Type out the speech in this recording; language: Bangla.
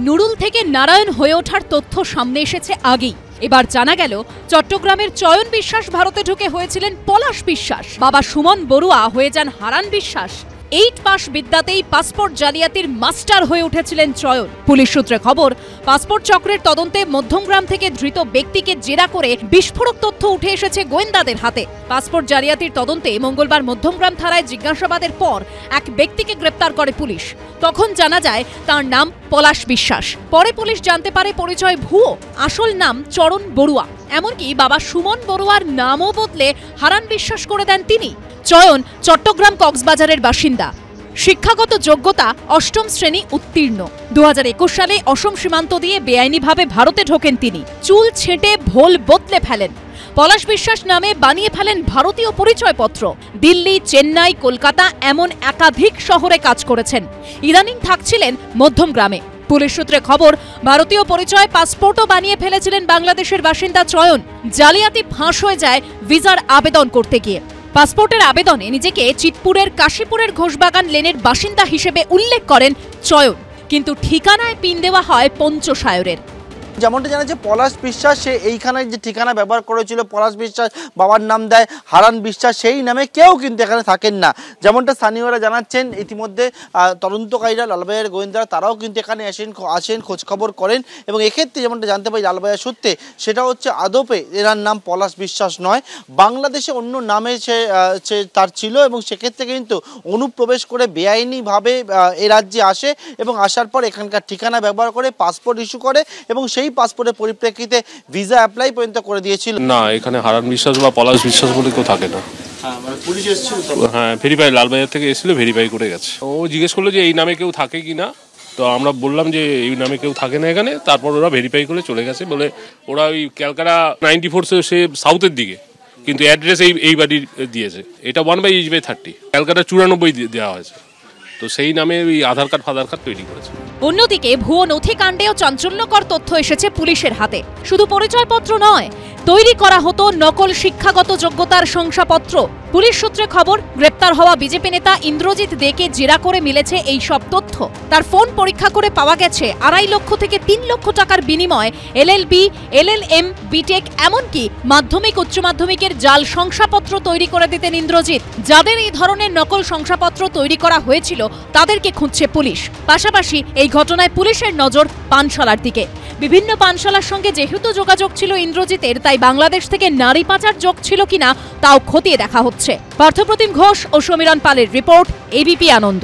নুরুল থেকে নারায়ণ হয়ে ওঠার তথ্য সামনে এসেছে আগেই। এবার জানা গেল চট্টগ্রামের চয়ন বিশ্বাস ভারতে ঢুকে হয়েছিলেন পলাশ বিশ্বাস। বাবা সুমন বড়ুয়া হয়ে যান হারান বিশ্বাস। 8 পাস বিদ্যাতেই পাসপোর্ট জালিয়াতির মাস্টার হয়ে উঠেছিলেন চয়ন। পুলিশ সূত্রে খবর, পাসপোর্ট চক্রের তদন্তে মধ্যমগ্রাম থেকে ধৃত ব্যক্তিকে জেরা করে বিস্ফোরক তথ্য উঠে এসেছে গোয়েন্দাদের হাতে। পাসপোর্ট জালিয়াতির তদন্তে মঙ্গলবার মধ্যমগ্রাম থানায় জিজ্ঞাসাবাদের পর এক ব্যক্তিকে গ্রেপ্তার করে পুলিশ। তখন জানা যায় তার নাম পলাশ বিশ্বাস। পরে পুলিশ জানতে পারে পরিচয় ভুয়ো, আসল নাম চরণ বড়ুয়া। এমনকি বাবা সুমন বড়ুয়ার নামও বদলে হারান বিশ্বাস করে দেন তিনি। চয়ন চট্টগ্রাম কক্সবাজারের বাসিন্দা। শিক্ষাগত যোগ্যতা 8ম শ্রেণী উত্তীর্ণ। 2021 সালে অসম সীমান্ত দিয়ে বেআইনিভাবে ভারতে ঢোকেন তিনি। চুল ছেঁটে ভোল বদলে ফেলেন। পলাশ বিশ্বাস নামে বানিয়ে ফেলেন ভারতীয় পরিচয়পত্র। দিল্লি, চেন্নাই, কলকাতা এমন একাধিক শহরে কাজ করেছেন। ইদানিং থাকছিলেন মধ্যমগ্রামে। পুলিশ সূত্রে খবর, ভারতীয় পরিচয় পাসপোর্টও বানিয়ে ফেলেছিলেন বাংলাদেশের বাসিন্দা চয়ন। জালিয়াতি ফাঁস হয়ে যায় ভিসার আবেদন করতে গিয়ে। পাসপোর্টের আবেদনে নিজেকে চিতপুরের কাশীপুরের ঘোষবাগান লেনের বাসিন্দা হিসেবে উল্লেখ করেন চয়ন, কিন্তু ঠিকানায় পিন দেওয়া হয় পঞ্চসায়রের। যেমনটা জানা যে পলাশ বিশ্বাস সে এইখানে যে ঠিকানা ব্যবহার করেছিল, পলাশ বিশ্বাস বাবার নাম দেয় হারান বিশ্বাস, সেই নামে কেউ কিন্তু এখানে থাকেন না। যেমনটা স্থানীয়রা জানাচ্ছেন, ইতিমধ্যে তদন্তকারীরা লালবাজারের গোয়েন্দারা তারাও কিন্তু এখানে আসেন খোঁজখবর করেন। এবং এক্ষেত্রে যেমনটা জানতে পারি লালবাজার সূত্রে, সেটা হচ্ছে আদপে এনার নাম পলাশ বিশ্বাস নয়, বাংলাদেশে অন্য নামে সে তার ছিল। এবং সেক্ষেত্রে কিন্তু অনুপ্রবেশ করে বেআইনিভাবে এ রাজ্যে আসে এবং আসার পর এখানকার ঠিকানা ব্যবহার করে পাসপোর্ট ইস্যু করে এবং সেই পাসপোর্টের পরিপ্রেক্ষিতে ভিসা অ্যাপ্লাই পর্যন্ত করে দিয়েছিল। না, এখানে হারান বিশ্বাস বা পলাশ বিশ্বাস বলে কেউ থাকে না। পুলিশ এসেছিল, হ্যাঁ, ভেরিফাই লালবাজার থেকে এসেছিল, ভেরিফাই করে গেছে। ও জিজ্ঞেস করলো যে এই নামে কেউ থাকে কি না, তো আমরা বললাম যে এই নামে কেউ থাকে না এখানে। তারপর ওরা ভেরিফাই করে চলে গেছে বলে ওরা ওই ক্যালকাটা 94 সে সাউথের দিকে, কিন্তু অ্যাড্রেস এই বাড়ির দিয়েছে। এটা 1/30 ক্যালকাটা 94 দেওয়া হয়েছে, তো সেই নামে ওই আধার কার্ড ফাধার কার্ড তৈরি করেছে। অন্যদিকে ভুয়ো নথি কাণ্ডেও চাঞ্চল্যকর তথ্য এসেছে পুলিশের হাতে। শুধু পরিচয়পত্র নয়, তৈরি করা হতো নকল শিক্ষাগত যোগ্যতার শংসাপত্র। পুলিশ সূত্রে খবর, গ্রেপ্তার হওয়া বিজেপি নেতা ইন্দ্রজিৎ দেকে জেরা করে মিলেছে এই সব তথ্য। তার ফোন পরীক্ষা করে পাওয়া গেছে 2.5 লক্ষ থেকে 3 লক্ষ টাকার বিনিময়ে LLB, LLM, বিটেক এমনকি মাধ্যমিক উচ্চ মাধ্যমিকের জাল শংসাপত্র তৈরি করে দিতেন ইন্দ্রজিৎ। যাদের এই ধরনের নকল শংসাপত্র তৈরি করা হয়েছিল তাদেরকে খুঁজছে পুলিশ। পাশাপাশি এই ঘটনায় পুলিশের নজর পানশালার দিকে। বিভিন্ন পানশালার সঙ্গে যেহেতু যোগাযোগ ছিল ইন্দ্রজিতের, তাই বাংলাদেশ থেকে নারী পাচার যোগ ছিল কিনা তাও খতিয়ে দেখা হচ্ছে। পার্থপ্রতিম ঘোষ ও সমীরণ পালের রিপোর্ট, ABP আনন্দ।